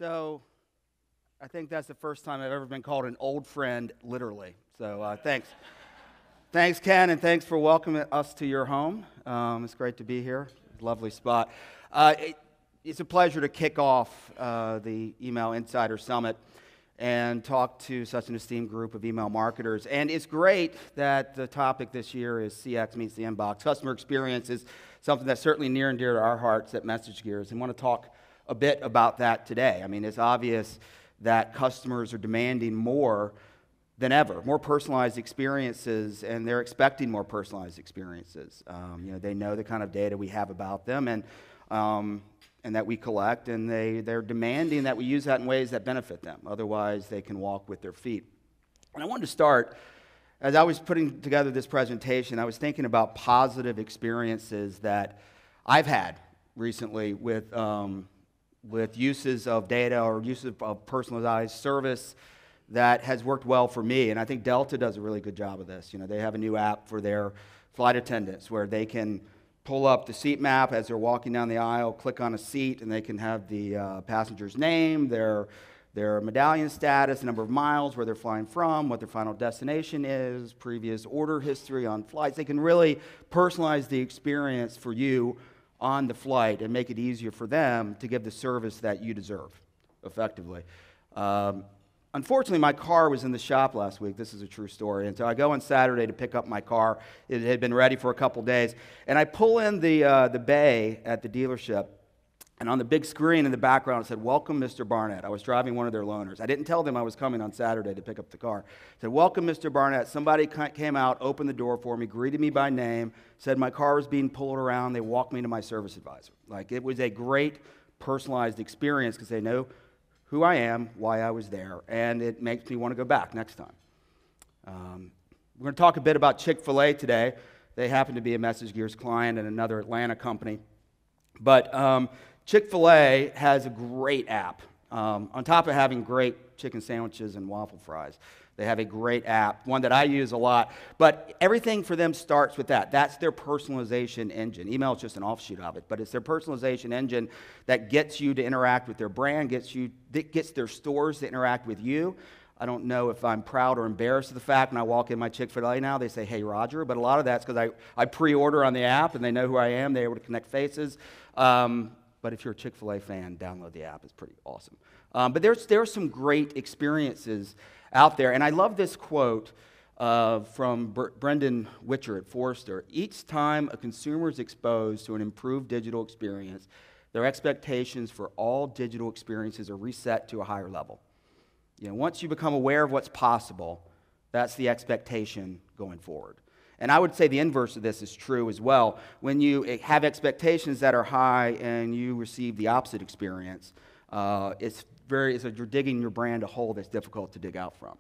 So I think that's the first time I've ever been called an old friend, literally. So thanks. Thanks, Ken, and thanks for welcoming us to your home. It's great to be here. Lovely spot. It's a pleasure to kick off the Email Insider Summit and talk to such an esteemed group of email marketers. And it's great that the topic this year is CX meets the inbox. Customer experience is something that's certainly near and dear to our hearts at MessageGears, and I want to talk a bit about that today. I mean, it's obvious that customers are demanding more than ever, more personalized experiences, and they're expecting more personalized experiences. They know the kind of data we have about them and that we collect, and they're demanding that we use that in ways that benefit them. Otherwise, they can walk with their feet. And I wanted to start, as I was putting together this presentation, I was thinking about positive experiences that I've had recently with uses of data or uses of personalized service that has worked well for me. And I think Delta does a really good job of this. They have a new app for their flight attendants where they can pull up the seat map as they're walking down the aisle, click on a seat, and they can have the passenger's name, their medallion status, the number of miles, where they're flying from, what their final destination is, previous order history on flights. They can really personalize the experience for you on the flight and make it easier for them to give the service that you deserve, effectively. Unfortunately, my car was in the shop last week. This is a true story. And so I go on Saturday to pick up my car. It had been ready for a couple days. And I pull in the bay at the dealership. And on the big screen in the background, it said, "Welcome, Mr. Barnette." I was driving one of their loaners. I didn't tell them I was coming on Saturday to pick up the car. It said, "Welcome, Mr. Barnette." Somebody came out, opened the door for me, greeted me by name, said my car was being pulled around. They walked me to my service advisor. It was a great personalized experience because they know who I am, why I was there, and it makes me want to go back next time. We're going to talk a bit about Chick-fil-A today. They happen to be a MessageGears client and another Atlanta company. But Chick-fil-A has a great app. On top of having great chicken sandwiches and waffle fries, they have a great app, one that I use a lot. But everything for them starts with that. That's their personalization engine. Email is just an offshoot of it, but it's their personalization engine that gets you to interact with their brand, gets their stores to interact with you. I don't know if I'm proud or embarrassed of the fact when I walk in my Chick-fil-A now, they say, "Hey, Roger," but a lot of that's because I pre-order on the app and they know who I am. They're able to connect faces. But if you're a Chick-fil-A fan, download the app. It's pretty awesome. But there's some great experiences out there. And I love this quote from Brendan Witcher at Forrester. "Each time a consumer is exposed to an improved digital experience, their expectations for all digital experiences are reset to a higher level." Once you become aware of what's possible, that's the expectation going forward. And I would say the inverse of this is true as well. When you have expectations that are high and you receive the opposite experience, it's like you're digging your brand a hole that's difficult to dig out from.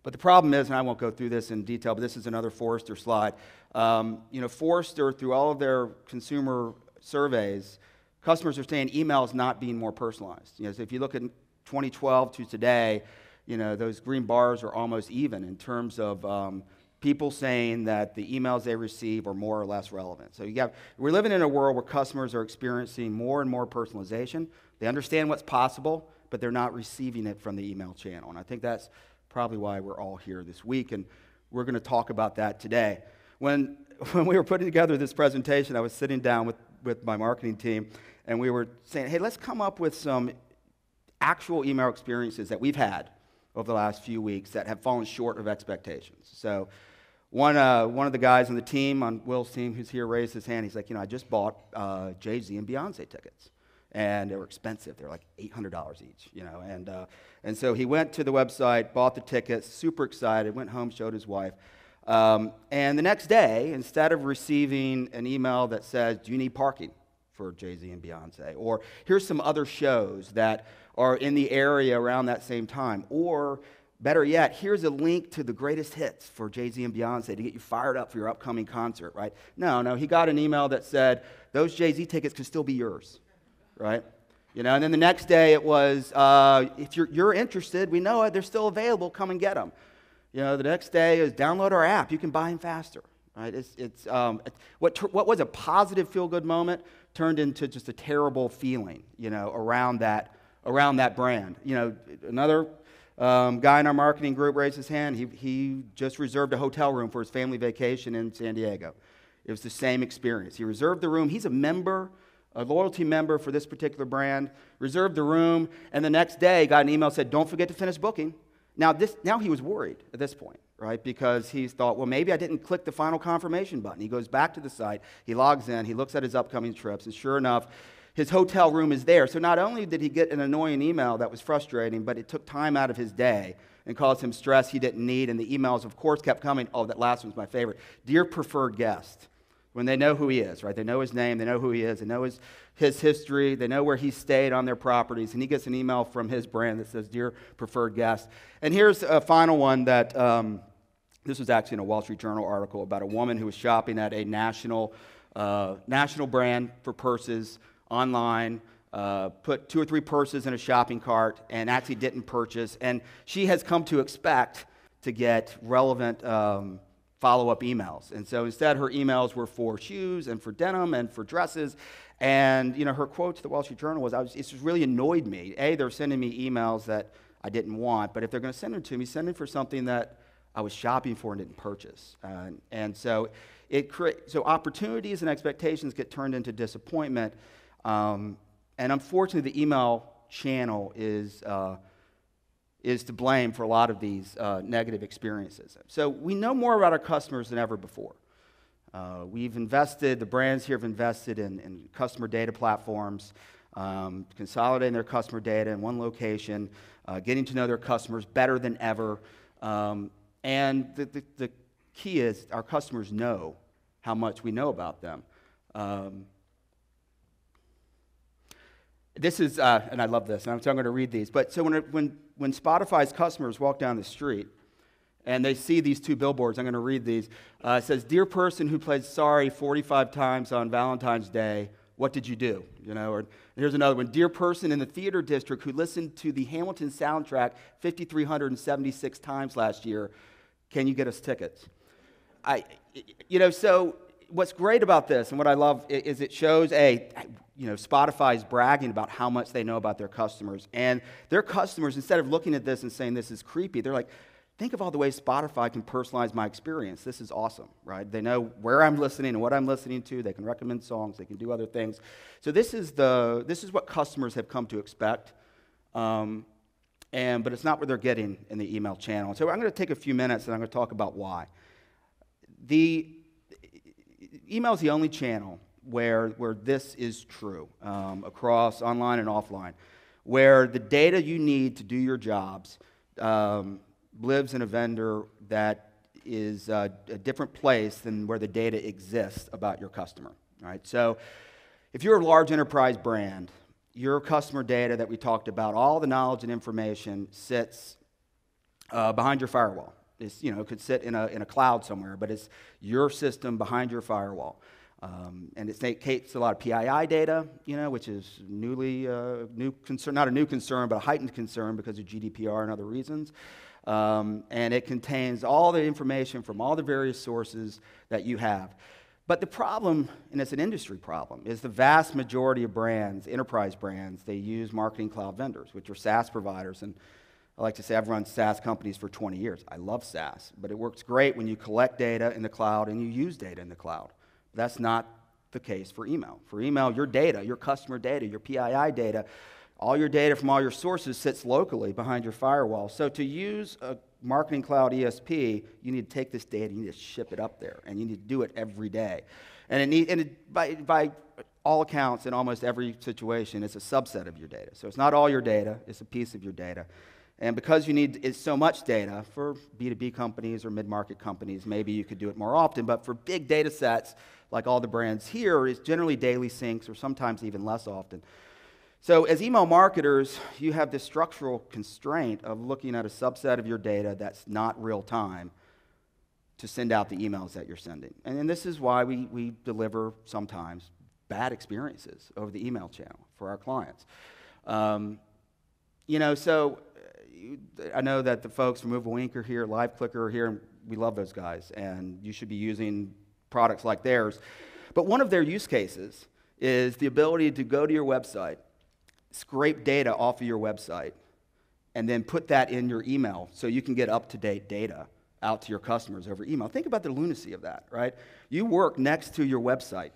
But the problem is, and I won't go through this in detail, but this is another Forrester slide. Forrester, through all of their consumer surveys, customers are saying email is not being more personalized. So if you look at 2012 to today, those green bars are almost even in terms of people saying that the emails they receive are more or less relevant. So we're living in a world where customers are experiencing more and more personalization. They understand what's possible, but they're not receiving it from the email channel. And I think that's probably why we're all here this week, and we're going to talk about that today. When we were putting together this presentation, I was sitting down with my marketing team, and we were saying, hey, let's come up with some actual email experiences that we've had over the last few weeks that have fallen short of expectations. So one of the guys on the team, on Will's team, who's here, raised his hand. He's like, I just bought Jay-Z and Beyonce tickets, and they were expensive. They were like $800 each, and so he went to the website, bought the tickets, super excited, went home, showed his wife, and the next day, instead of receiving an email that says, "Do you need parking for Jay-Z and Beyonce?" or "Here's some other shows that are in the area around that same time," or better yet, "Here's a link to the greatest hits for Jay-Z and Beyonce to get you fired up for your upcoming concert," right? No, he got an email that said, "Those Jay-Z tickets could still be yours," right? And then the next day it was, "If you're interested, we know it, they're still available, come and get them." The next day is, "Download our app, you can buy them faster," right? What was a positive feel-good moment turned into just a terrible feeling, around that around that brand. Another guy in our marketing group raised his hand. He just reserved a hotel room for his family vacation in San Diego. It was the same experience. He reserved the room. He's a loyalty member for this particular brand, reserved the room, and the next day got an email that said, don't forget to finish booking. Now he was worried at this point, right? Because he thought, well, maybe I didn't click the final confirmation button. He goes back to the site, he logs in, he looks at his upcoming trips, and sure enough, his hotel room is there. So not only did he get an annoying email that was frustrating, but it took time out of his day and caused him stress he didn't need, and the emails, of course, kept coming. Oh, that last one's my favorite. Dear preferred guest. When they know who he is, right? They know his name, they know who he is, they know his history, they know where he stayed on their properties, and he gets an email from his brand that says, Dear preferred guest. And here's a final one that, this was actually in a Wall Street Journal article about a woman who was shopping at a national brand for purses online, put 2 or 3 purses in a shopping cart, and actually didn't purchase, and she has come to expect to get relevant follow-up emails. And so instead, her emails were for shoes and for denim and for dresses. And her quote to the Wall Street Journal was, it just really annoyed me. A, they're sending me emails that I didn't want, but if they're going to send them to me, send them for something that I was shopping for and didn't purchase. And so so opportunities and expectations get turned into disappointment. And unfortunately, the email channel is to blame for a lot of these negative experiences. So we know more about our customers than ever before. The brands here have invested in customer data platforms, consolidating their customer data in one location, getting to know their customers better than ever. And the key is our customers know how much we know about them. This is, and I love this, and so I'm going to read these. But so when Spotify's customers walk down the street and they see these 2 billboards, I'm going to read these. It says, Dear person who played Sorry 45 times on Valentine's Day, what did you do? Or here's another one. Dear person in the theater district who listened to the Hamilton soundtrack 5,376 times last year, can you get us tickets? So what's great about this and what I love is it shows Spotify's bragging about how much they know about their customers. And their customers, instead of looking at this and saying this is creepy, they're like, think of all the ways Spotify can personalize my experience. This is awesome, right? They know where I'm listening and what I'm listening to. They can recommend songs. They can do other things. So this is what customers have come to expect. But it's not what they're getting in the email channel. So I'm going to take a few minutes and I'm going to talk about why. The email is the only channel where this is true across online and offline, where the data you need to do your jobs lives in a vendor that is a different place than where the data exists about your customer. Right? So if you're a large enterprise brand, your customer data that we talked about, all the knowledge and information sits behind your firewall. It could sit in a cloud somewhere, but it's your system behind your firewall. And it takes a lot of PII data, which is new concern, not a new concern, but a heightened concern because of GDPR and other reasons. And it contains all the information from all the various sources that you have. But the problem, and it's an industry problem, is the vast majority of brands, enterprise brands, they use marketing cloud vendors, which are SaaS providers. And I like to say I've run SaaS companies for 20 years. I love SaaS, but it works great when you collect data in the cloud and you use data in the cloud. That's not the case for email. For email, your data, your customer data, your PII data, all your data from all your sources sits locally behind your firewall. So to use a marketing cloud ESP, you need to take this data, you need to ship it up there, and you need to do it every day. And by all accounts, in almost every situation, it's a subset of your data. So it's not all your data, it's a piece of your data. And because you need so much data for B2B companies or mid-market companies, maybe you could do it more often. But for big data sets, like all the brands here, it's generally daily syncs or sometimes even less often. So as email marketers, you have this structural constraint of looking at a subset of your data that's not real time to send out the emails that you're sending. And this is why we deliver sometimes bad experiences over the email channel for our clients. So I know that the folks from MoveAWink are here, LiveClicker are here, and we love those guys, and you should be using products like theirs. But one of their use cases is the ability to go to your website scrape data off of your website and then put that in your email so you can get up-to-date data out to your customers over email. Think about the lunacy of that, right? You work next to your website,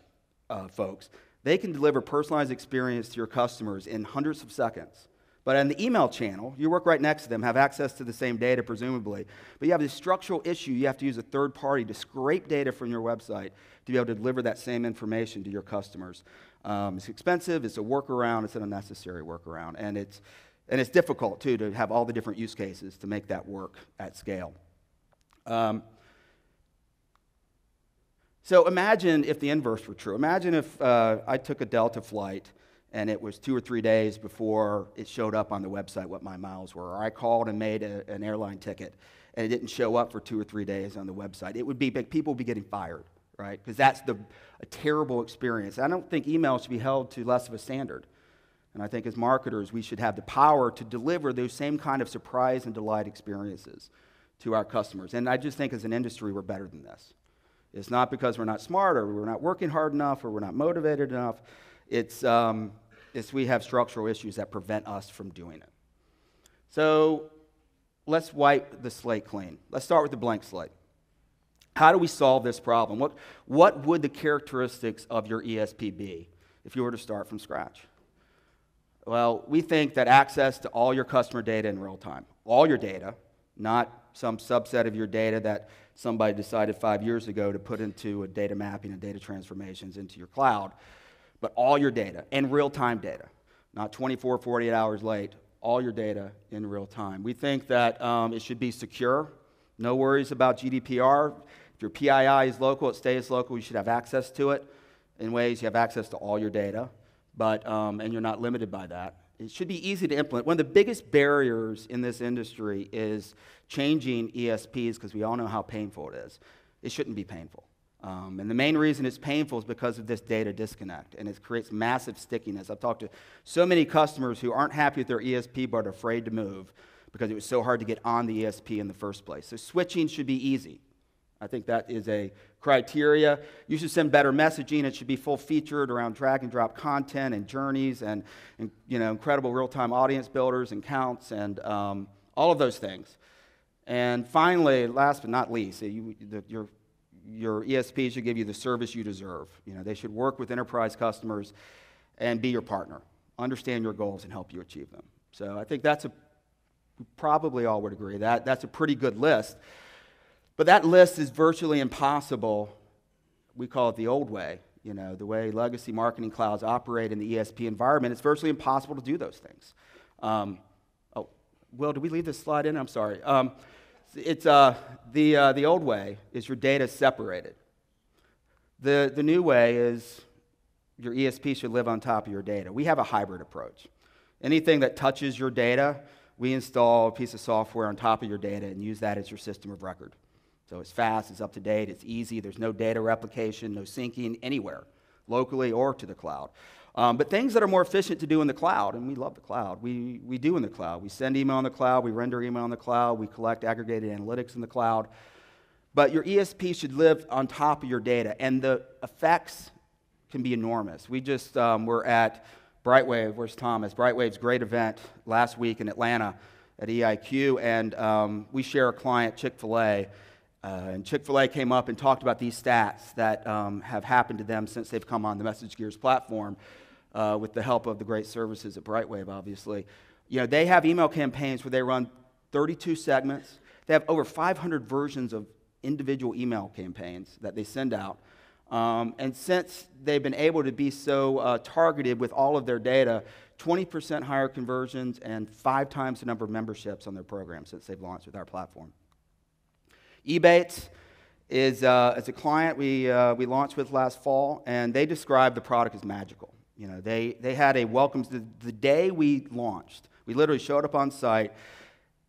folks. They can deliver personalized experience to your customers in hundreds of seconds. But in the email channel, you work right next to them, have access to the same data, presumably. But you have this structural issue. You have to use a third party to scrape data from your website to be able to deliver that same information to your customers. It's expensive. It's a workaround. It's an unnecessary workaround. And it's difficult, too, to have all the different use cases to make that work at scale. So imagine if the inverse were true. Imagine if I took a Delta flight and it was 2 or 3 days before it showed up on the website what my miles were. Or I called and made an airline ticket, and it didn't show up for 2 or 3 days on the website. It would be big. People would be getting fired, right? Because that's a terrible experience. I don't think email should be held to less of a standard. And I think as marketers, we should have the power to deliver those same kind of surprise and delight experiences to our customers. And I just think as an industry, we're better than this. It's not because we're not smart or we're not working hard enough or we're not motivated enough. It's we have structural issues that prevent us from doing it. So let's wipe the slate clean. Let's start with the blank slate. How do we solve this problem? What would the characteristics of your ESP be if you were to start from scratch? Well, we think that access to all your customer data in real time, all your data, not some subset of your data that somebody decided 5 years ago to put into a data mapping and data transformations into your cloud, but all your data and real-time data, not 24, 48 hours late, all your data in real time. We think that it should be secure, no worries about GDPR. If your PII is local, it stays local, you should have access to it in ways you have access to all your data, but and you're not limited by that. It should be easy to implement. One of the biggest barriers in this industry is changing ESPs because we all know how painful it is. It shouldn't be painful. And the main reason it's painful is because of this data disconnect, and it creates massive stickiness. I've talked to so many customers who aren't happy with their ESP but are afraid to move because it was so hard to get on the ESP in the first place. So switching should be easy. I think that is a criteria. You should send better messaging. It should be full-featured around drag-and-drop content and journeys and incredible real-time audience builders and counts and all of those things. And finally, last but not least, your ESP should give you the service you deserve. They should work with enterprise customers and be your partner, understand your goals, and help you achieve them. So I think probably all would agree that's a pretty good list. But that list is virtually impossible. We call it the old way, the way legacy marketing clouds operate in the ESP environment. It's virtually impossible to do those things. Will, did we leave this slide in? I'm sorry. It's the old way is your data separated. The new way is your ESP should live on top of your data. We have a hybrid approach. Anything that touches your data, we install a piece of software on top of your data and use that as your system of record. So it's fast, it's up to date, it's easy, there's no data replication, no syncing anywhere, locally or to the cloud. But things that are more efficient to do in the cloud, and we love the cloud, we do in the cloud. We send email in the cloud, we render email in the cloud, we collect aggregated analytics in the cloud. But your ESP should live on top of your data, and the effects can be enormous. We just were at Brightwave, where's Thomas? Brightwave's great event last week in Atlanta at EIQ, and we share a client, Chick-fil-A, and Chick-fil-A came up and talked about these stats that have happened to them since they've come on the MessageGears platform with the help of the great services at Brightwave, obviously. They have email campaigns where they run 32 segments. They have over 500 versions of individual email campaigns that they send out. And since they've been able to be so targeted with all of their data, 20% higher conversions and 5 times the number of memberships on their program since they've launched with our platform. Ebates is a client we launched with last fall, and they described the product as magical. They had a welcome. The day we launched, we literally showed up on site,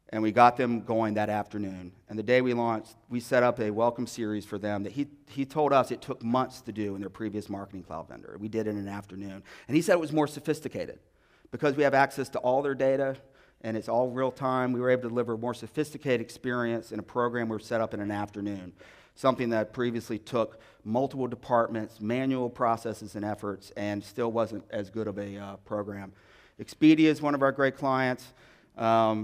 and we got them going that afternoon. And the day we launched, we set up a welcome series for them that he told us it took months to do in their previous marketing cloud vendor. We did it in an afternoon. And he said it was more sophisticated because we have access to all their data, and it's all real time. We were able to deliver a more sophisticated experience in a program we were set up in an afternoon, something that previously took multiple departments, manual processes and efforts, and still wasn't as good of a program. Expedia is one of our great clients.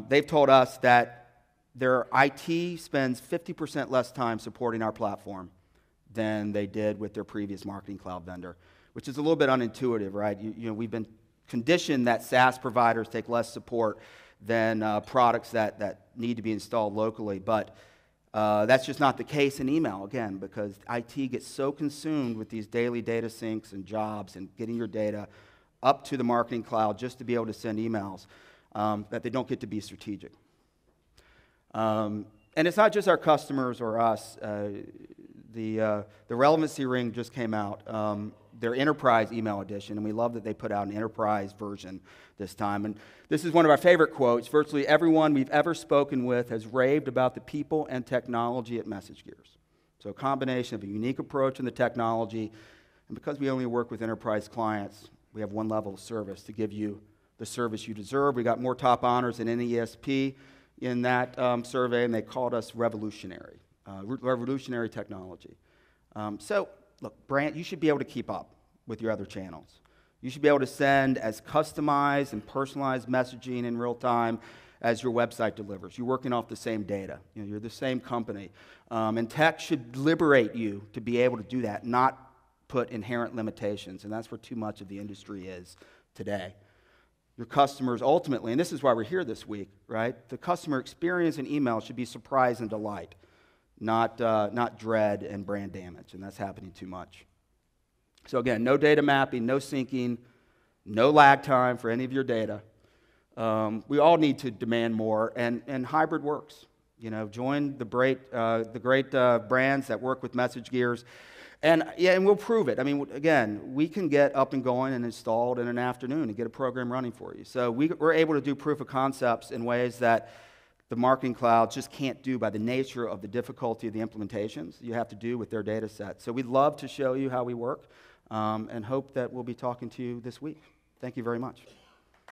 They've told us that their IT spends 50% less time supporting our platform than they did with their previous marketing cloud vendor, which is a little bit unintuitive, right? We've been conditioned that SaaS providers take less support than products that need to be installed locally, but that's just not the case in email, again, because IT gets so consumed with these daily data syncs and jobs and getting your data up to the marketing cloud just to be able to send emails that they don't get to be strategic. And it's not just our customers or us. The relevancy ring just came out, their enterprise email edition, and we love that they put out an enterprise version this time. And this is one of our favorite quotes. Virtually everyone we've ever spoken with has raved about the people and technology at MessageGears. So a combination of a unique approach in the technology, and because we only work with enterprise clients, we have one level of service to give you the service you deserve. We got more top honors than any ESP in that survey, and they called us revolutionary. Revolutionary technology. So, look, Brant, you should be able to keep up with your other channels. You should be able to send as customized and personalized messaging in real time as your website delivers. You're working off the same data. You're the same company. And tech should liberate you to be able to do that, not put inherent limitations. And that's where too much of the industry is today. Your customers ultimately, and this is why we're here this week, right? The customer experience in email should be surprise and delight, not dread and brand damage, and that's happening too much. So again, no data mapping, no syncing, no lag time for any of your data. We all need to demand more, and hybrid works. Join the great brands that work with MessageGears, and we'll prove it. I mean, again, we can get up and going and installed in an afternoon and get a program running for you. So we're able to do proof of concepts in ways that the marketing cloud just can't do by the nature of the difficulty of the implementations you have to do with their data set. So we'd love to show you how we work and hope that we'll be talking to you this week. Thank you very much.